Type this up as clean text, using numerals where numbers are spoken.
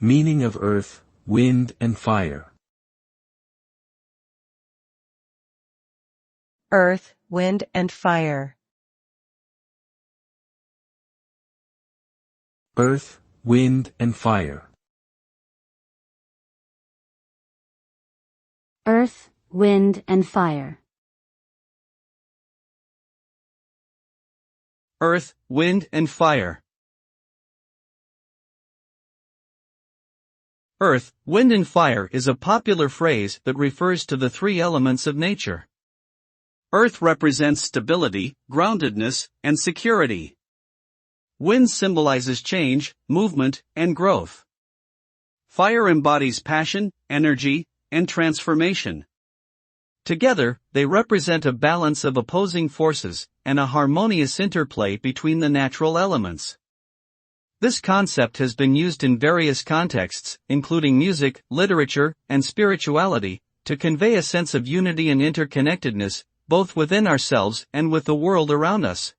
Meaning of earth, wind and fire. Earth, wind and fire. Earth, wind and fire. Earth, wind and fire. Earth, wind and fire. Earth, wind and fire is a popular phrase that refers to the three elements of nature. Earth represents stability, groundedness, and security. Wind symbolizes change, movement, and growth. Fire embodies passion, energy, and transformation. Together, they represent a balance of opposing forces and a harmonious interplay between the natural elements. This concept has been used in various contexts, including music, literature, and spirituality, to convey a sense of unity and interconnectedness, both within ourselves and with the world around us.